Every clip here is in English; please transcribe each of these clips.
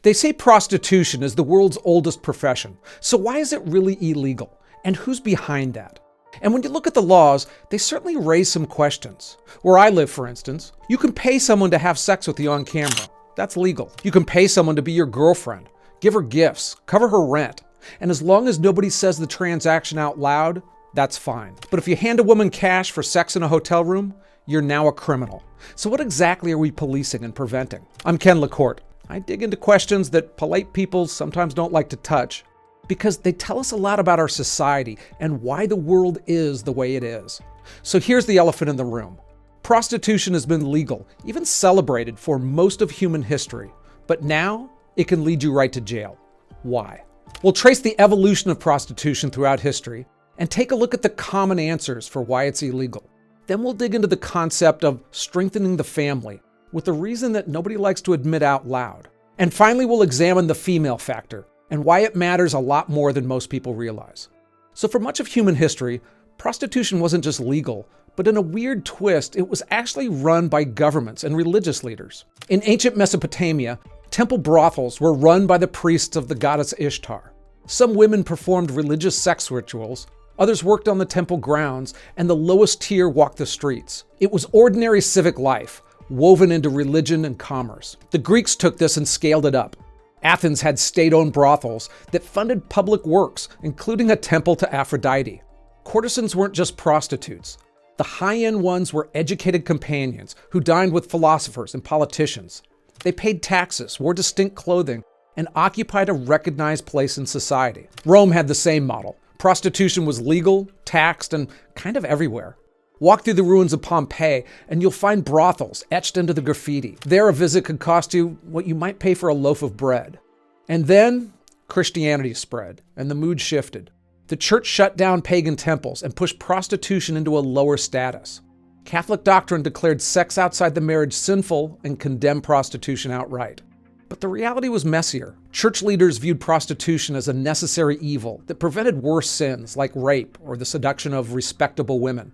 They say prostitution is the world's oldest profession, so why is it really illegal? And who's behind that? And when you look at the laws, they certainly raise some questions. Where I live, for instance, you can pay someone to have sex with you on camera. That's legal. You can pay someone to be your girlfriend, give her gifts, cover her rent. And as long as nobody says the transaction out loud, that's fine. But if you hand a woman cash for sex in a hotel room, you're now a criminal. So what exactly are we policing and preventing? I'm Ken LaCorte. I dig into questions that polite people sometimes don't like to touch because they tell us a lot about our society and why the world is the way it is. So here's the elephant in the room. Prostitution has been legal, even celebrated for most of human history, but now it can lead you right to jail. Why? We'll trace the evolution of prostitution throughout history and take a look at the common answers for why it's illegal. Then we'll dig into the concept of strengthening the family with a reason that nobody likes to admit out loud. And finally, we'll examine the female factor and why it matters a lot more than most people realize. So for much of human history, prostitution wasn't just legal, but in a weird twist, it was actually run by governments and religious leaders. In ancient Mesopotamia, temple brothels were run by the priests of the goddess Ishtar. Some women performed religious sex rituals, others worked on the temple grounds, and the lowest tier walked the streets. It was ordinary civic life, woven into religion and commerce. The Greeks took this and scaled it up. Athens had state-owned brothels that funded public works, including a temple to Aphrodite. Courtesans weren't just prostitutes. The high-end ones were educated companions who dined with philosophers and politicians. They paid taxes, wore distinct clothing, and occupied a recognized place in society. Rome had the same model. Prostitution was legal, taxed, and kind of everywhere. Walk through the ruins of Pompeii and you'll find brothels etched into the graffiti. There, a visit could cost you what you might pay for a loaf of bread. And then Christianity spread and the mood shifted. The church shut down pagan temples and pushed prostitution into a lower status. Catholic doctrine declared sex outside the marriage sinful and condemned prostitution outright. But the reality was messier. Church leaders viewed prostitution as a necessary evil that prevented worse sins like rape or the seduction of respectable women.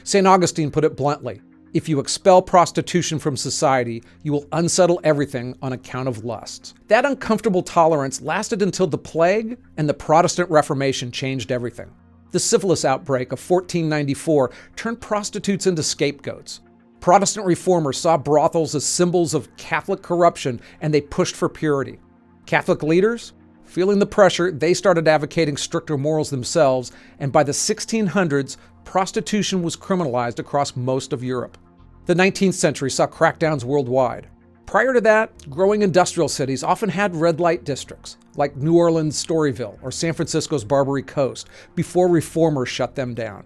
St. Augustine put it bluntly, if you expel prostitution from society, you will unsettle everything on account of lusts. That uncomfortable tolerance lasted until the plague and the Protestant Reformation changed everything. The syphilis outbreak of 1494 turned prostitutes into scapegoats. Protestant reformers saw brothels as symbols of Catholic corruption and they pushed for purity. Catholic leaders? Feeling the pressure, they started advocating stricter morals themselves, and by the 1600s, prostitution was criminalized across most of Europe. The 19th century saw crackdowns worldwide. Prior to that, growing industrial cities often had red light districts, like New Orleans' Storyville or San Francisco's Barbary Coast, before reformers shut them down.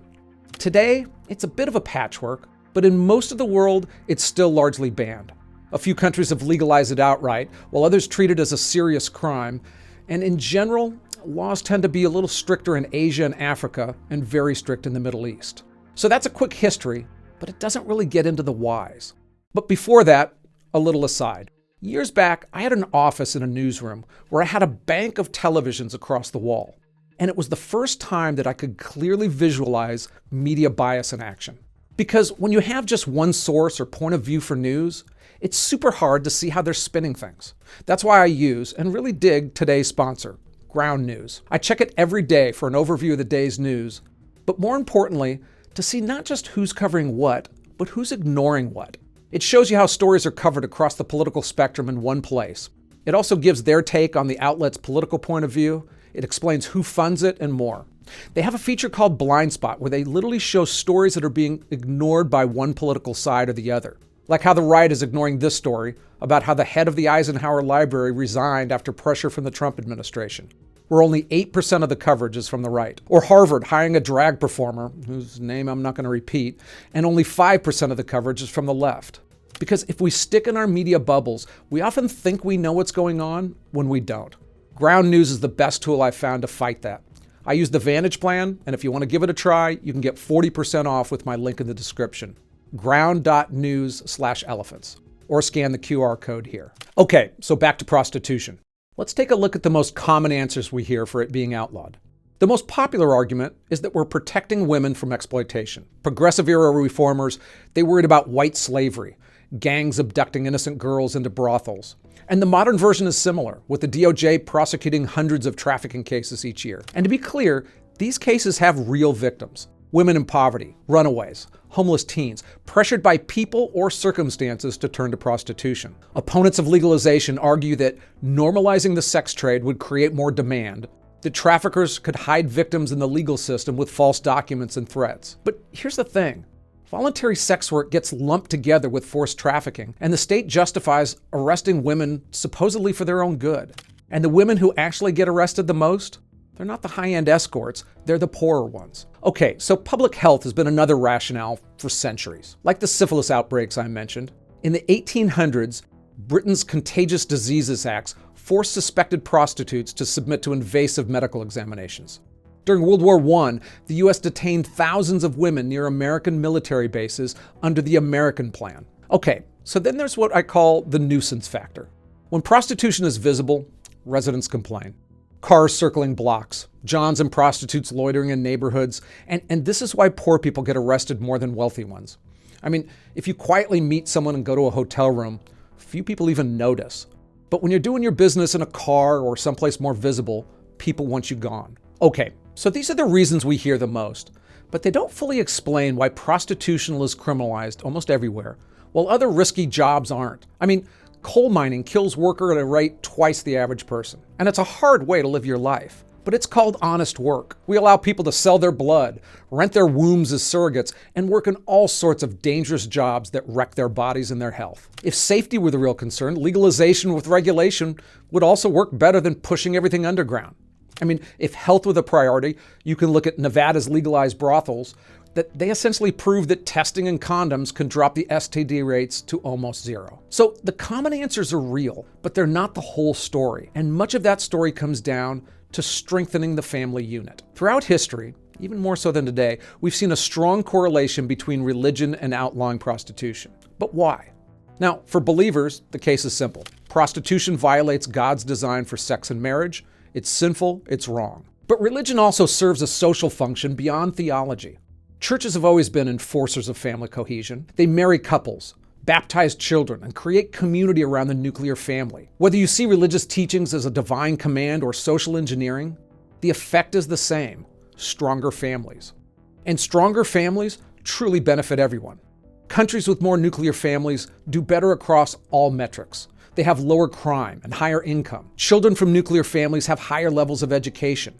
Today, it's a bit of a patchwork, but in most of the world, it's still largely banned. A few countries have legalized it outright, while others treat it as a serious crime. And in general, laws tend to be a little stricter in Asia and Africa and very strict in the Middle East. So that's a quick history, but it doesn't really get into the whys. But before that, a little aside. Years back, I had an office in a newsroom where I had a bank of televisions across the wall. And it was the first time that I could clearly visualize media bias in action. Because when you have just one source or point of view for news, it's super hard to see how they're spinning things. That's why I use and really dig today's sponsor, Ground News. I check it every day for an overview of the day's news, but more importantly, to see not just who's covering what, but who's ignoring what. It shows you how stories are covered across the political spectrum in one place. It also gives their take on the outlet's political point of view. It explains who funds it and more. They have a feature called Blind Spot where they literally show stories that are being ignored by one political side or the other. Like how the right is ignoring this story about how the head of the Eisenhower Library resigned after pressure from the Trump administration, where only 8% of the coverage is from the right. Or Harvard hiring a drag performer, whose name I'm not going to repeat, and only 5% of the coverage is from the left. Because if we stick in our media bubbles, we often think we know what's going on when we don't. Ground News is the best tool I've found to fight that. I use the Vantage plan, and if you want to give it a try, you can get 40% off with my link in the description. ground.news/elephants, or scan the QR code here. Okay, so back to prostitution. Let's take a look at the most common answers we hear for it being outlawed. The most popular argument is that we're protecting women from exploitation. Progressive era reformers, they worried about white slavery, gangs abducting innocent girls into brothels. And the modern version is similar, with the DOJ prosecuting hundreds of trafficking cases each year. And to be clear, these cases have real victims. Women in poverty, runaways, homeless teens, pressured by people or circumstances to turn to prostitution. Opponents of legalization argue that normalizing the sex trade would create more demand, that traffickers could hide victims in the legal system with false documents and threats. But here's the thing. Voluntary sex work gets lumped together with forced trafficking, and the state justifies arresting women supposedly for their own good. And the women who actually get arrested the most? They're not the high-end escorts, they're the poorer ones. Okay, so public health has been another rationale for centuries. Like the syphilis outbreaks I mentioned. In the 1800s, Britain's Contagious Diseases Acts forced suspected prostitutes to submit to invasive medical examinations. During World War I, the US detained thousands of women near American military bases under the American Plan. Okay, so then there's what I call the nuisance factor. When prostitution is visible, residents complain. Cars circling blocks, johns and prostitutes loitering in neighborhoods, and this is why poor people get arrested more than wealthy ones. I mean, if you quietly meet someone and go to a hotel room, few people even notice. But when you're doing your business in a car or someplace more visible, people want you gone. Okay, so these are the reasons we hear the most, but they don't fully explain why prostitution is criminalized almost everywhere, while other risky jobs aren't. I mean, coal mining kills worker at a rate twice the average person. And it's a hard way to live your life. But it's called honest work. We allow people to sell their blood, rent their wombs as surrogates, and work in all sorts of dangerous jobs that wreck their bodies and their health. If safety were the real concern, legalization with regulation would also work better than pushing everything underground. I mean, if health were the priority, you can look at Nevada's legalized brothels, that they essentially prove that testing and condoms can drop the STD rates to almost zero. So the common answers are real, but they're not the whole story. And much of that story comes down to strengthening the family unit. Throughout history, even more so than today, we've seen a strong correlation between religion and outlawing prostitution. But why? Now, for believers, the case is simple. Prostitution violates God's design for sex and marriage. It's sinful, it's wrong. But religion also serves a social function beyond theology. Churches have always been enforcers of family cohesion. They marry couples, baptize children, and create community around the nuclear family. Whether you see religious teachings as a divine command or social engineering, the effect is the same: stronger families. And stronger families truly benefit everyone. Countries with more nuclear families do better across all metrics. They have lower crime and higher income. Children from nuclear families have higher levels of education.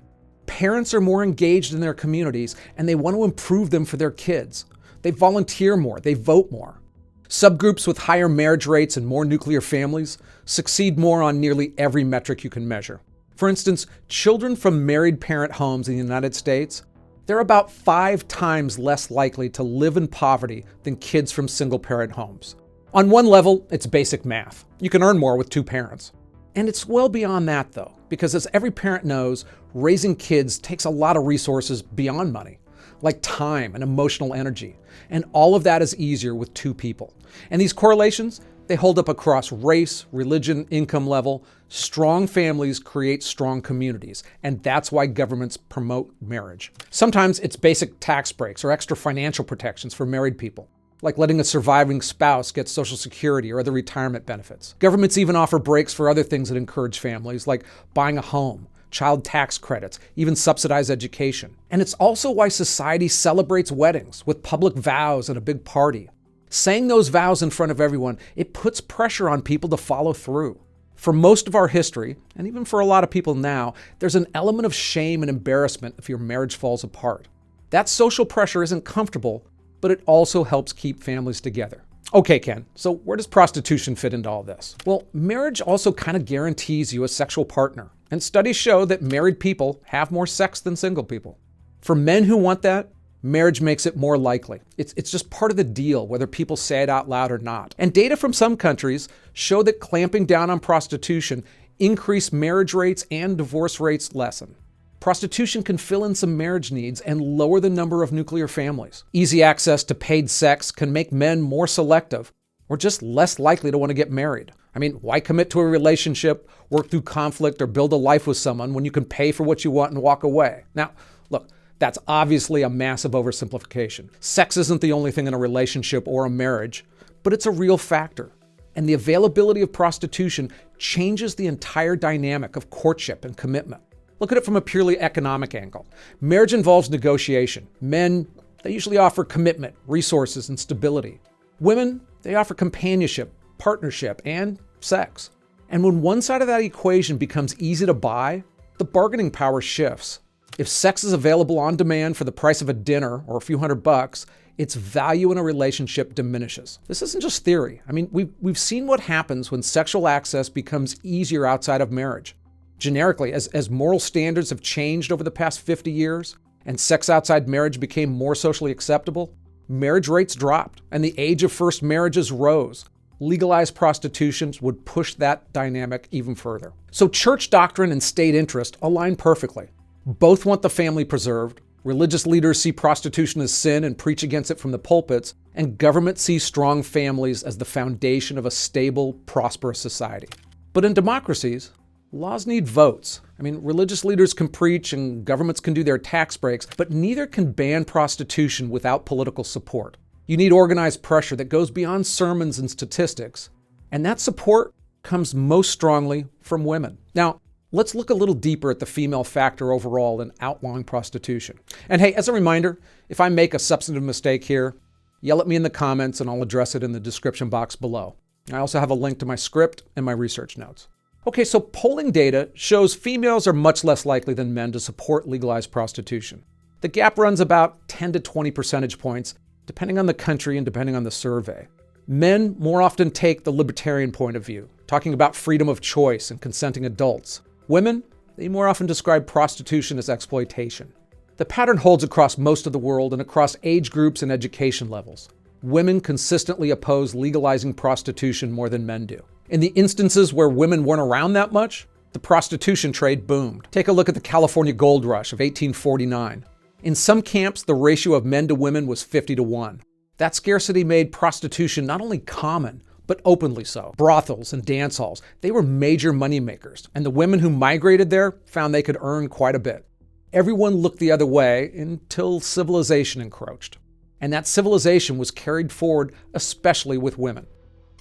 Parents are more engaged in their communities, and they want to improve them for their kids. They volunteer more, they vote more. Subgroups with higher marriage rates and more nuclear families succeed more on nearly every metric you can measure. For instance, children from married parent homes in the United States, they're about 5 times less likely to live in poverty than kids from single parent homes. On one level, it's basic math. You can earn more with 2 parents. And it's well beyond that, though, because as every parent knows, raising kids takes a lot of resources beyond money, like time and emotional energy. And all of that is easier with 2 people. And these correlations, they hold up across race, religion, income level. Strong families create strong communities, and that's why governments promote marriage. Sometimes it's basic tax breaks or extra financial protections for married people, like letting a surviving spouse get Social Security or other retirement benefits. Governments even offer breaks for other things that encourage families, like buying a home, child tax credits, even subsidized education. And it's also why society celebrates weddings with public vows and a big party. Saying those vows in front of everyone, it puts pressure on people to follow through. For most of our history, and even for a lot of people now, there's an element of shame and embarrassment if your marriage falls apart. That social pressure isn't comfortable, but it also helps keep families together. Okay, Ken, so where does prostitution fit into all this? Well, marriage also kind of guarantees you a sexual partner, and studies show that married people have more sex than single people. For men who want that, marriage makes it more likely. It's just part of the deal, whether people say it out loud or not. And data from some countries show that clamping down on prostitution increase marriage rates and divorce rates lessen. Prostitution can fill in some marriage needs and lower the number of nuclear families. Easy access to paid sex can make men more selective or just less likely to want to get married. I mean, why commit to a relationship, work through conflict, or build a life with someone when you can pay for what you want and walk away? Now, look, that's obviously a massive oversimplification. Sex isn't the only thing in a relationship or a marriage, but it's a real factor. And the availability of prostitution changes the entire dynamic of courtship and commitment. Look at it from a purely economic angle. Marriage involves negotiation. Men, they usually offer commitment, resources, and stability. Women, they offer companionship, partnership, and sex. And when one side of that equation becomes easy to buy, the bargaining power shifts. If sex is available on demand for the price of a dinner or a few $100, its value in a relationship diminishes. This isn't just theory. I mean, we've seen what happens when sexual access becomes easier outside of marriage. Generically, as moral standards have changed over the past 50 years and sex outside marriage became more socially acceptable, marriage rates dropped and the age of first marriages rose. Legalized prostitution would push that dynamic even further. So church doctrine and state interest align perfectly. Both want the family preserved. Religious leaders see prostitution as sin and preach against it from the pulpits, and government sees strong families as the foundation of a stable, prosperous society. But in democracies, laws need votes. I mean, religious leaders can preach and governments can do their tax breaks, but neither can ban prostitution without political support. You need organized pressure that goes beyond sermons and statistics, and that support comes most strongly from women. Now, let's look a little deeper at the female factor overall in outlawing prostitution. And hey, as a reminder, if I make a substantive mistake here, yell at me in the comments and I'll address it in the description box below. I also have a link to my script and my research notes. Okay, so polling data shows females are much less likely than men to support legalized prostitution. The gap runs about 10 to 20 percentage points, depending on the country and depending on the survey. Men more often take the libertarian point of view, talking about freedom of choice and consenting adults. Women, they more often describe prostitution as exploitation. The pattern holds across most of the world and across age groups and education levels. Women consistently oppose legalizing prostitution more than men do. In the instances where women weren't around that much, the prostitution trade boomed. Take a look at the California gold rush of 1849. In some camps, the ratio of men to women was 50-1. That scarcity made prostitution not only common, but openly so. Brothels and dance halls, they were major moneymakers, and the women who migrated there found they could earn quite a bit. Everyone looked the other way until civilization encroached. And that civilization was carried forward especially with women.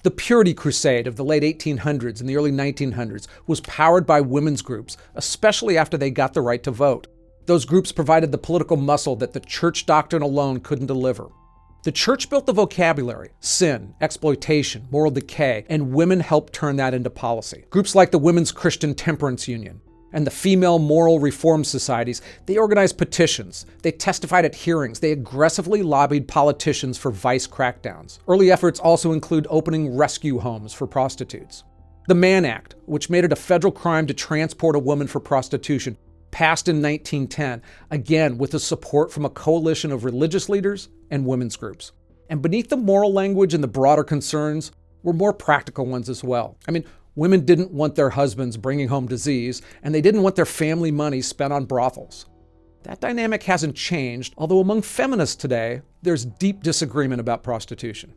The Purity Crusade of the late 1800s and the early 1900s was powered by women's groups, especially after they got the right to vote. Those groups provided the political muscle that the church doctrine alone couldn't deliver. The church built the vocabulary, sin, exploitation, moral decay, and women helped turn that into policy. Groups like the Women's Christian Temperance Union and the Female Moral Reform Societies, they organized petitions, they testified at hearings, they aggressively lobbied politicians for vice crackdowns. Early efforts also include opening rescue homes for prostitutes. The Mann Act, which made it a federal crime to transport a woman for prostitution, passed in 1910, again with the support from a coalition of religious leaders and women's groups. And beneath the moral language and the broader concerns were more practical ones as well. I mean, women didn't want their husbands bringing home disease, and they didn't want their family money spent on brothels. That dynamic hasn't changed, although among feminists today, there's deep disagreement about prostitution.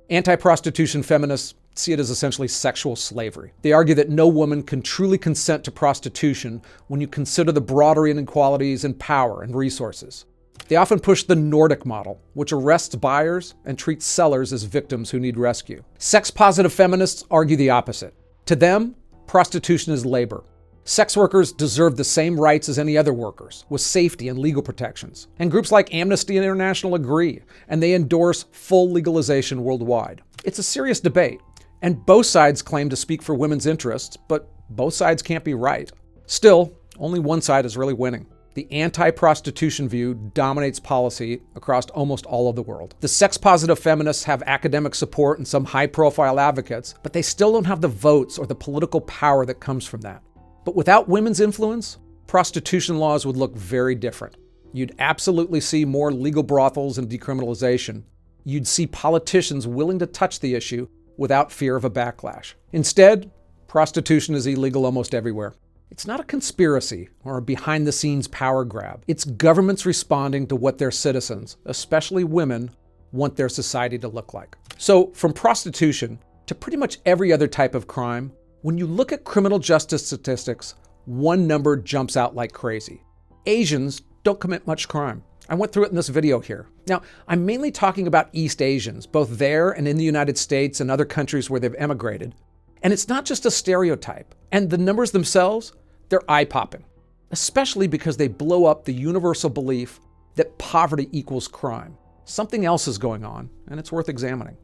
Anti-prostitution feminists see it as essentially sexual slavery. They argue that no woman can truly consent to prostitution when you consider the broader inequalities in power and resources. They often push the Nordic model, which arrests buyers and treats sellers as victims who need rescue. Sex-positive feminists argue the opposite. To them, prostitution is labor. Sex workers deserve the same rights as any other workers, with safety and legal protections. And groups like Amnesty International agree, and they endorse full legalization worldwide. It's a serious debate, and both sides claim to speak for women's interests, but both sides can't be right. Still, only one side is really winning. The anti-prostitution view dominates policy across almost all of the world. The sex-positive feminists have academic support and some high-profile advocates, but they still don't have the votes or the political power that comes from that. But without women's influence, prostitution laws would look very different. You'd absolutely see more legal brothels and decriminalization. You'd see politicians willing to touch the issue without fear of a backlash. Instead, prostitution is illegal almost everywhere. It's not a conspiracy or a behind-the-scenes power grab. It's governments responding to what their citizens, especially women, want their society to look like. So from prostitution to pretty much every other type of crime, when you look at criminal justice statistics, one number jumps out like crazy. Asians don't commit much crime. I went through it in this video here. Now, I'm mainly talking about East Asians, both there and in the United States and other countries where they've emigrated. And it's not just a stereotype. And the numbers themselves, they're eye-popping, especially because they blow up the universal belief that poverty equals crime. Something else is going on, and it's worth examining.